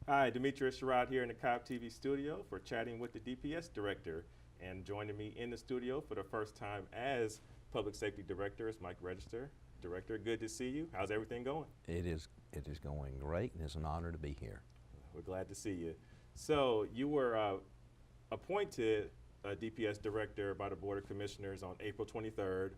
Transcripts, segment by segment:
Hi, Demetrius Sherrod here in the Cobb TV studio for chatting with the DPS director. And joining me in the studio for the first time as Public Safety Director is Mike Register. Director, good to see you. How's everything going? It is going great, and it's an honor to be here. We're glad to see you. So you were appointed DPS Director by the Board of Commissioners on April 23rd.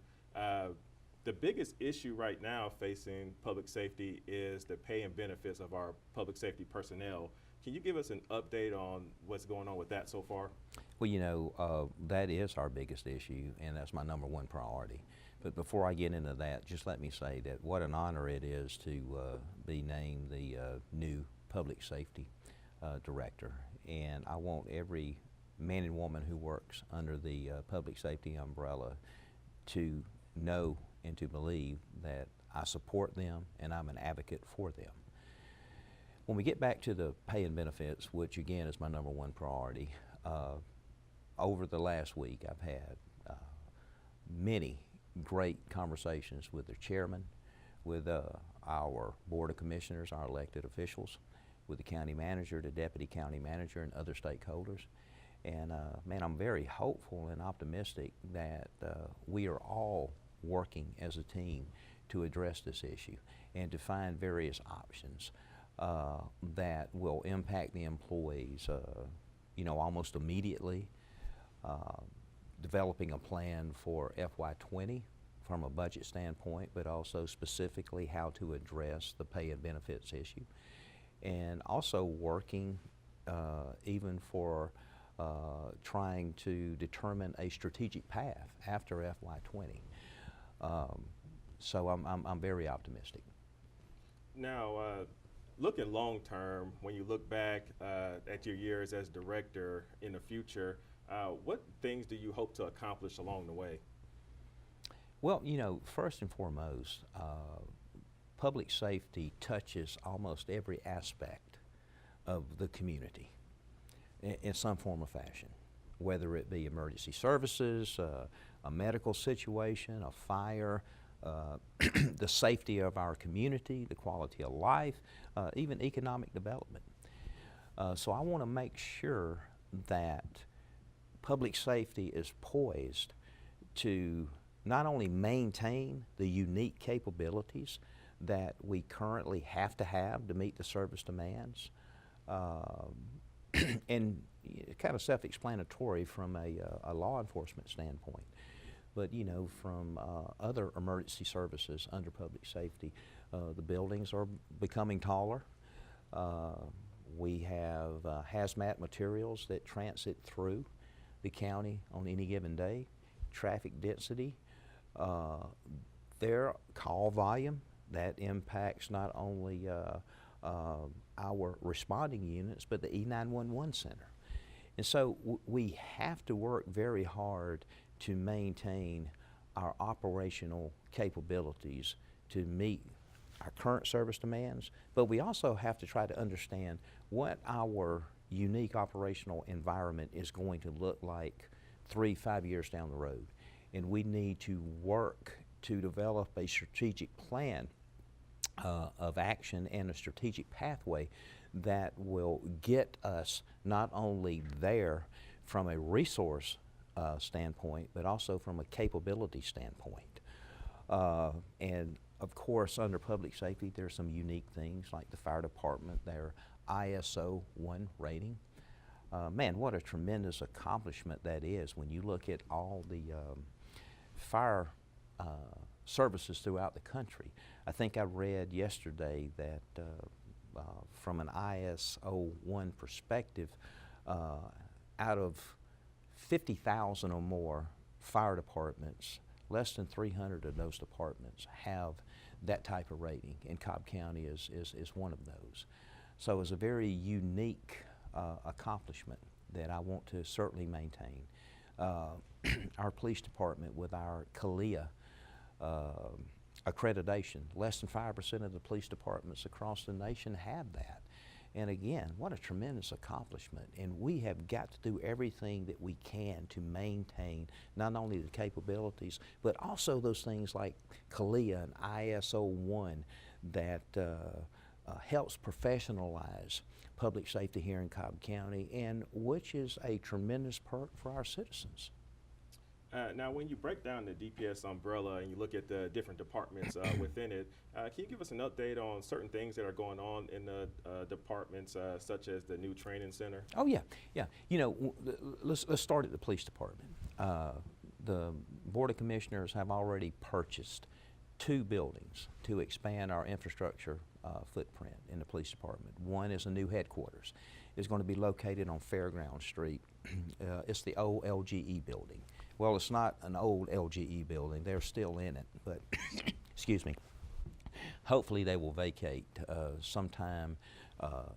The biggest issue right now facing public safety is the pay and benefits of our public safety personnel. Can you give us an update on what's going on with that so far? Well, that is our biggest issue, and that's my #1 priority. But before I get into that, just let me say that what an honor it is to be named the new Public Safety Director. And I want every man and woman who works under the public safety umbrella to know and to believe that I support them and I'm an advocate for them. When we get back to the pay and benefits, which again is my #1 priority, over the last week I've had many great conversations with the chairman, with our Board of Commissioners, our elected officials, with the county manager, the deputy county manager, and other stakeholders. And man, I'm very hopeful and optimistic that we are all working as a team to address this issue and to find various options that will impact the employees, almost immediately. Developing a plan for FY20 from a budget standpoint, but also specifically how to address the pay and benefits issue. And also working even for trying to determine a strategic path after FY20. So I'm very optimistic. Now, looking long term, when you look back at your years as director in the future, what things do you hope to accomplish along the way? Well, first and foremost, public safety touches almost every aspect of the community in some form or fashion, whether it be emergency services, a medical situation, a fire, the safety of our community, the quality of life, even economic development. So I want to make sure that public safety is poised to not only maintain the unique capabilities that we currently have to meet the service demands, and kind of self-explanatory from a law enforcement standpoint, but from other emergency services under public safety, the buildings are becoming taller. We have hazmat materials that transit through the county on any given day, traffic density, their call volume that impacts not only our responding units, but the E911 center. And so we have to work very hard to maintain our operational capabilities to meet our current service demands, but we also have to try to understand what our unique operational environment is going to look like 3-5 years down the road. And we need to work to develop a strategic plan of action and a strategic pathway that will get us not only there from a resource standpoint, but also from a capability standpoint. And of course, under public safety, there's some unique things like the fire department, their ISO 1 rating. Man, what a tremendous accomplishment that is when you look at all the fire services throughout the country. I think I read yesterday that from an ISO 1 perspective, out of 50,000 or more fire departments, less than 300 of those departments have that type of rating, and Cobb County is one of those. So it's a very unique accomplishment that I want to certainly maintain. Our police department with our CALEA accreditation, less than 5% of the police departments across the nation have that. And again, what a tremendous accomplishment. And we have got to do everything that we can to maintain not only the capabilities, but also those things like CALEA and ISO 1 that helps professionalize public safety here in Cobb County, and which is a tremendous perk for our citizens. Now, when you break down the DPS umbrella and you look at the different departments within it, can you give us an update on certain things that are going on in the departments, such as the new training center? Oh yeah, yeah. You know, let's start at the police department. The Board of Commissioners have already purchased 2 buildings to expand our infrastructure footprint in the police department. One is a new headquarters. It's going to be located on Fairground Street. It's the old LGE building. Well, it's not an old LGE building. They're still in it, but excuse me. Hopefully they will vacate sometime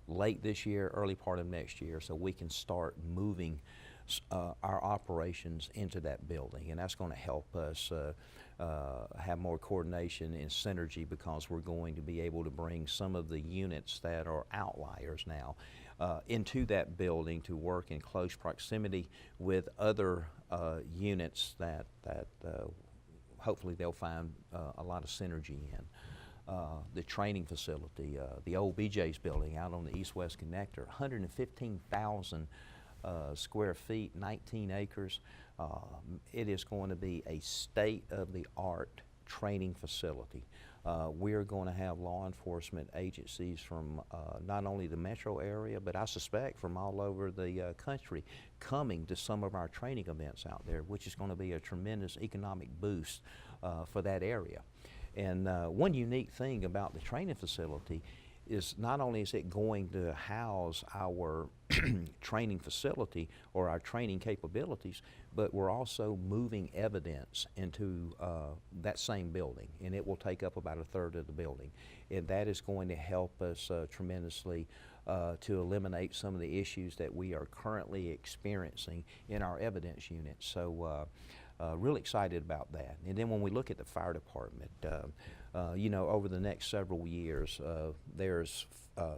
late this year, early part of next year, so we can start moving our operations into that building, and that's going to help us have more coordination and synergy, because we're going to be able to bring some of the units that are outliers now into that building to work in close proximity with other units that hopefully they'll find a lot of synergy in. The training facility, the old BJ's building out on the east-west connector, 115,000 square feet, 19 acres. It is going to be a state-of-the-art training facility. We're going to have law enforcement agencies from not only the metro area, but I suspect from all over the country coming to some of our training events out there, which is going to be a tremendous economic boost for that area. And one unique thing about the training facility is not only is it going to house our training facility or our training capabilities, but we're also moving evidence into that same building, and it will take up about 1/3 of the building. And that is going to help us tremendously to eliminate some of the issues that we are currently experiencing in our evidence unit. So really excited about that. And then when we look at the fire department, you know, over the next several years, there's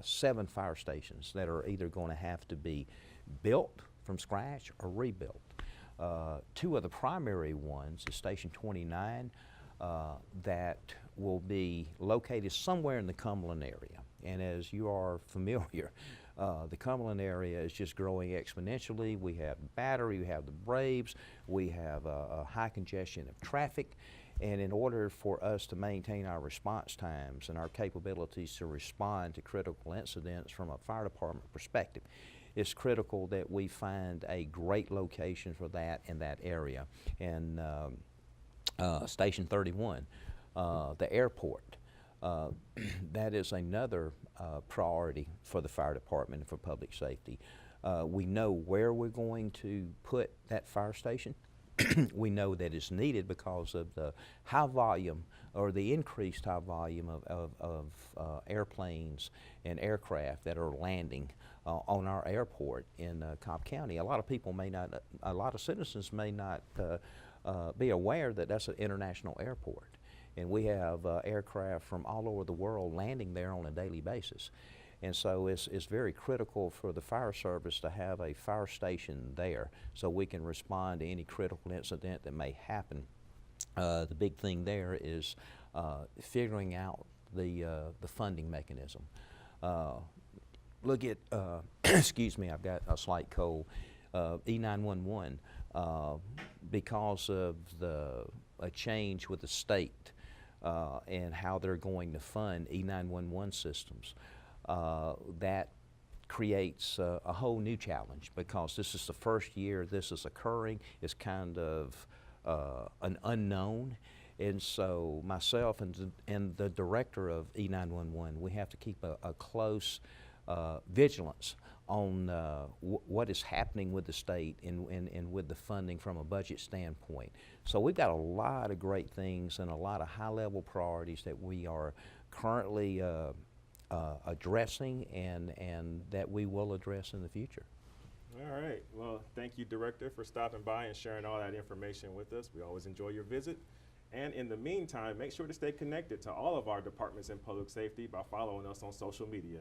7 fire stations that are either going to have to be built from scratch or rebuilt. 2 of the primary ones is Station 29 that will be located somewhere in the Cumberland area. And as you are familiar, the Cumberland area is just growing exponentially. We have Battery, we have the Braves, we have a high congestion of traffic. And in order for us to maintain our response times and our capabilities to respond to critical incidents from a fire department perspective, it's critical that we find a great location for that in that area. And Station 31, the airport, that is another priority for the fire department and for public safety. We know where we're going to put that fire station. We know that it's needed because of the high volume or the increased high volume of airplanes and aircraft that are landing on our airport in Cobb County. A lot of people may not, a lot of citizens may not be aware that that's an international airport. And we have aircraft from all over the world landing there on a daily basis. And so it's very critical for the fire service to have a fire station there so we can respond to any critical incident that may happen. The big thing there is figuring out the funding mechanism. Look at, excuse me, I've got a slight cold, E911, because of a change with the state and how they're going to fund E911 systems. That creates a whole new challenge, because this is the first year this is occurring. It's kind of an unknown, and so myself and the director of E911, we have to keep a close vigilance on what is happening with the state and with the funding from a budget standpoint. So we've got a lot of great things and a lot of high-level priorities that we are currently addressing and that we will address in the future. All right. Well, thank you, Director, for stopping by and sharing all that information with us. We always enjoy your visit. And in the meantime, make sure to stay connected to all of our departments in public safety by following us on social media.